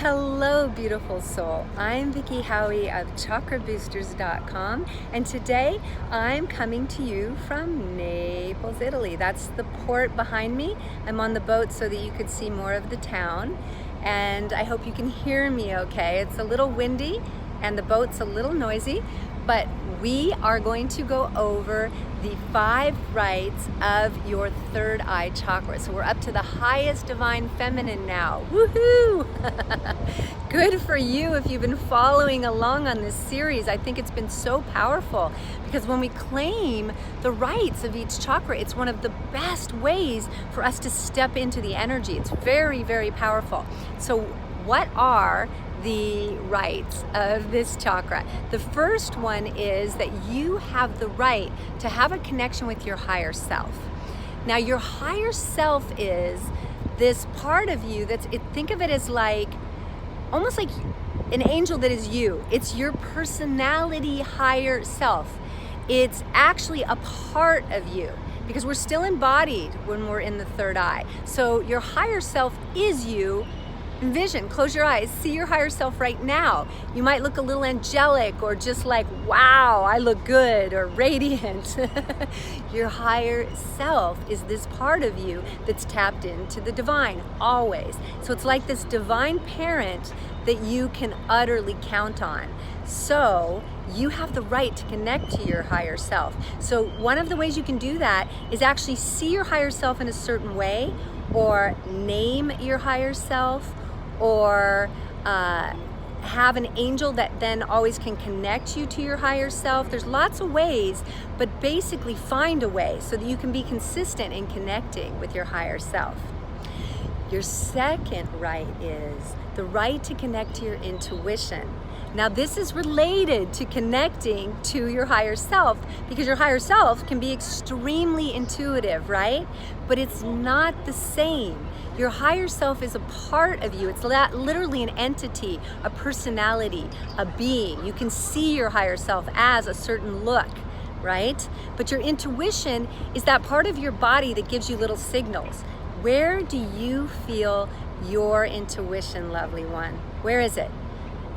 Hello, beautiful soul. I'm Vicki Howie of ChakraBoosters.com, and today I'm coming to you from Naples, Italy. That's the port behind me. I'm on the boat so that you could see more of the town, and I hope you can hear me okay. It's a little windy and the boat's a little noisy, but we are going to go over the 5 rights of your third eye chakra. So we're up to the highest divine feminine now. Woohoo! Good for you if you've been following along on this series. I think it's been so powerful because when we claim the rights of each chakra, it's one of the best ways for us to step into the energy. It's very, very powerful. So what are the rights of this chakra? The first one is that you have the right to have a connection with your higher self. Now, your higher self is this part of you think of it as like, almost like an angel that is you. It's your personality higher self. It's actually a part of you because we're still embodied when we're in the third eye. So your higher self is you. Envision, close your eyes, see your higher self right now. You might look a little angelic or just like, wow, I look good or radiant. Your higher self is this part of you that's tapped into the divine, always. So it's like this divine parent that you can utterly count on. So you have the right to connect to your higher self. So one of the ways you can do that is actually see your higher self in a certain way, or name your higher self, or have an angel that then always can connect you to your higher self. There's lots of ways, but basically find a way so that you can be consistent in connecting with your higher self. Your second right is the right to connect to your intuition. Now, this is related to connecting to your higher self because your higher self can be extremely intuitive, right? But it's not the same. Your higher self is a part of you. It's literally an entity, a personality, a being. You can see your higher self as a certain look, right? But your intuition is that part of your body that gives you little signals. Where do you feel your intuition, lovely one? Where is it?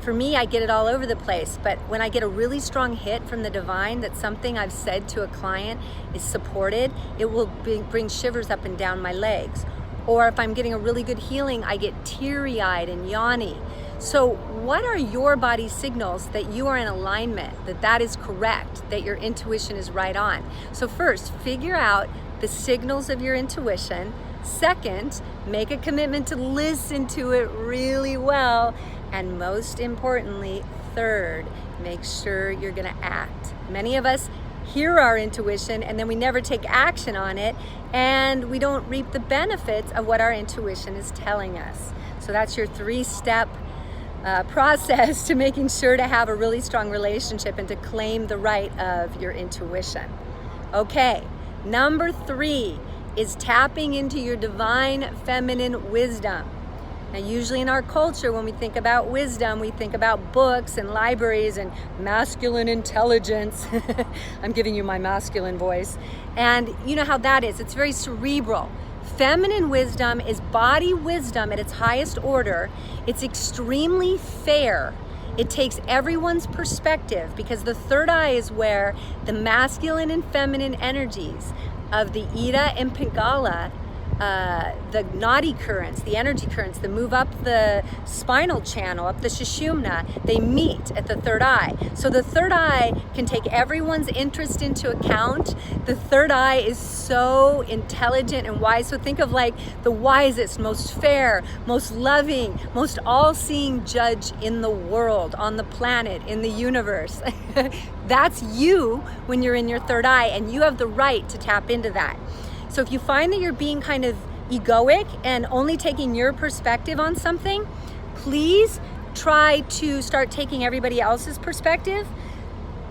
For me, I get it all over the place, but when I get a really strong hit from the divine that something I've said to a client is supported, it will bring shivers up and down my legs. Or if I'm getting a really good healing, I get teary-eyed and yawny. So what are your body signals that you are in alignment, that is correct, that your intuition is right on? So first, figure out the signals of your intuition. Second, make a commitment to listen to it really well. And most importantly, third, make sure you're gonna act. Many of us hear our intuition and then we never take action on it, and we don't reap the benefits of what our intuition is telling us. So that's your 3-step process to making sure to have a really strong relationship and to claim the right of your intuition. Okay, number 3 is tapping into your divine feminine wisdom. Now, usually in our culture, when we think about wisdom, we think about books and libraries and masculine intelligence. I'm giving you my masculine voice. And you know how that is. It's very cerebral. Feminine wisdom is body wisdom at its highest order. It's extremely fair. It takes everyone's perspective because the third eye is where the masculine and feminine energies of the Ida and Pingala, the nadi currents, the energy currents that move up the spinal channel, up the Sushumna, they meet at the third eye. So the third eye can take everyone's interest into account. The third eye is so intelligent and wise. So think of like the wisest, most fair, most loving, most all-seeing judge in the world, on the planet, in the universe. That's you when you're in your third eye, and you have the right to tap into that. So if you find that you're being kind of egoic and only taking your perspective on something, please try to start taking everybody else's perspective.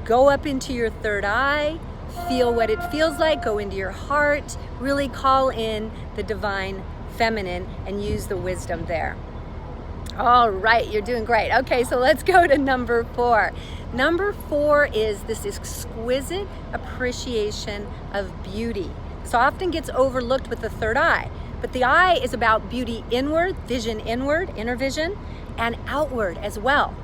Go up into your third eye, feel what it feels like, go into your heart, really call in the divine feminine and use the wisdom there. All right, you're doing great. Okay, so let's go to number 4. Number 4 is this exquisite appreciation of beauty. So often gets overlooked with the third eye, but the eye is about beauty inward, vision inward, inner vision, and outward as well.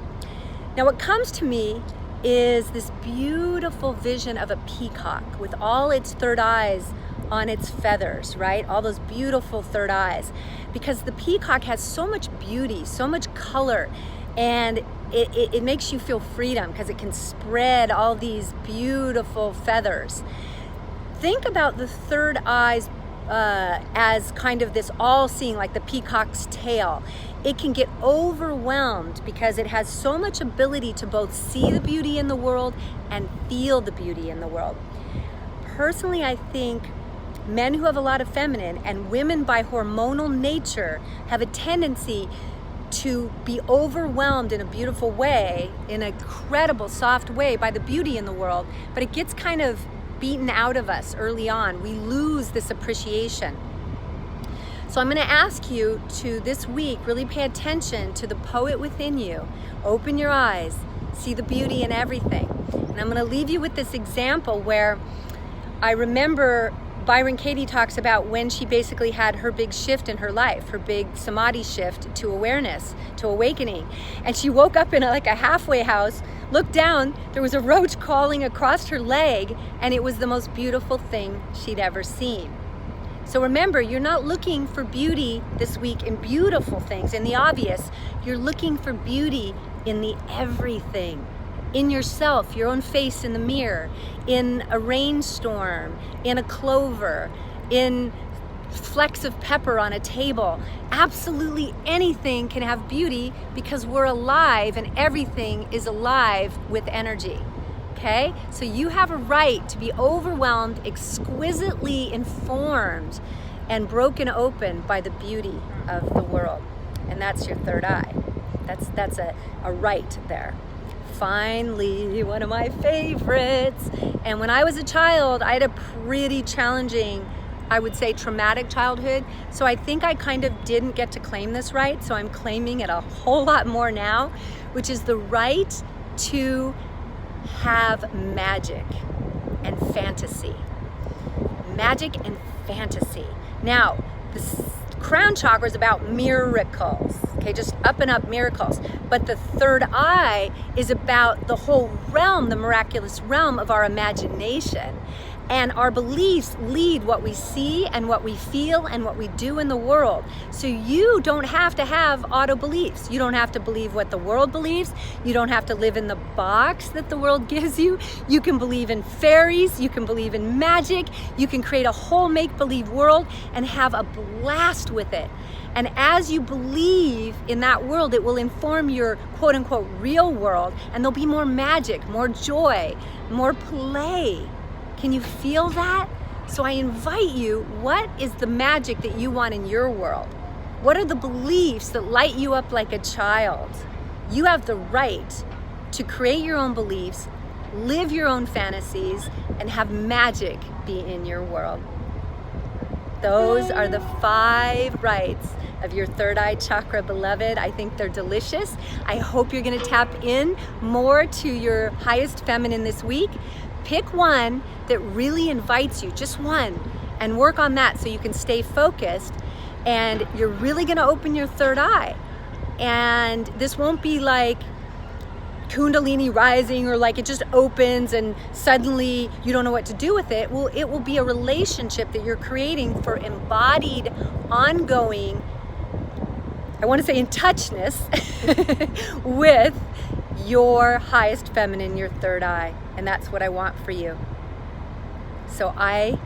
Now what comes to me is this beautiful vision of a peacock with all its third eyes on its feathers, right? All those beautiful third eyes. Because the peacock has so much beauty, so much color, and it makes you feel freedom because it can spread all these beautiful feathers. Think about the third eyes as kind of this all-seeing, like the peacock's tail. It can get overwhelmed because it has so much ability to both see the beauty in the world and feel the beauty in the world. Personally, I think men who have a lot of feminine and women by hormonal nature have a tendency to be overwhelmed in a beautiful way, in a credible, soft way by the beauty in the world, but it gets kind of beaten out of us early on. We lose this appreciation. So I'm going to ask you to this week really pay attention to the poet within you. Open your eyes, see the beauty in everything. And I'm going to leave you with this example where I remember Byron Katie talks about when she basically had her big shift in her life, her big samadhi shift to awareness, to awakening. And she woke up in like a halfway house, looked down, there was a roach crawling across her leg, and it was the most beautiful thing she'd ever seen. So remember, you're not looking for beauty this week in beautiful things, in the obvious. You're looking for beauty in the everything. In yourself, your own face in the mirror, in a rainstorm, in a clover, in flecks of pepper on a table. Absolutely anything can have beauty because we're alive and everything is alive with energy. Okay? So you have a right to be overwhelmed, exquisitely informed, and broken open by the beauty of the world. And that's your third eye. That's a right there. Finally, one of my favorites. And when I was a child, I had a pretty challenging, I would say traumatic childhood. So I think I kind of didn't get to claim this right. So I'm claiming it a whole lot more now, which is the right to have magic and fantasy. Magic and fantasy. Now, the crown chakra is about miracles, okay, just up and up miracles. But the third eye is about the whole realm, the miraculous realm of our imagination. And our beliefs lead what we see and what we feel and what we do in the world. So you don't have to have auto beliefs. You don't have to believe what the world believes. You don't have to live in the box that the world gives you. You can believe in fairies. You can believe in magic. You can create a whole make-believe world and have a blast with it. And as you believe in that world, it will inform your quote-unquote real world, and there'll be more magic, more joy, more play. Can you feel that? So I invite you, what is the magic that you want in your world? What are the beliefs that light you up like a child? You have the right to create your own beliefs, live your own fantasies, and have magic be in your world. Those are the 5 rights of your third eye chakra, beloved. I think they're delicious. I hope you're gonna tap in more to your highest feminine this week. Pick one that really invites you, just one, and work on that so you can stay focused, and you're really gonna open your third eye. And this won't be like Kundalini rising or like it just opens and suddenly you don't know what to do with it. Well, it will be a relationship that you're creating for embodied, ongoing, I want to say in touchness with your highest feminine, your third eye. And that's what I want for you. So I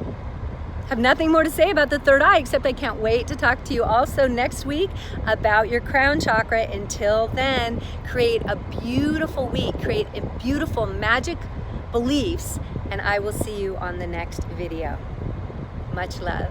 have nothing more to say about the third eye, except I can't wait to talk to you also next week about your crown chakra. Until then, create a beautiful week, create a beautiful magic beliefs, and I will see you on the next video. Much love.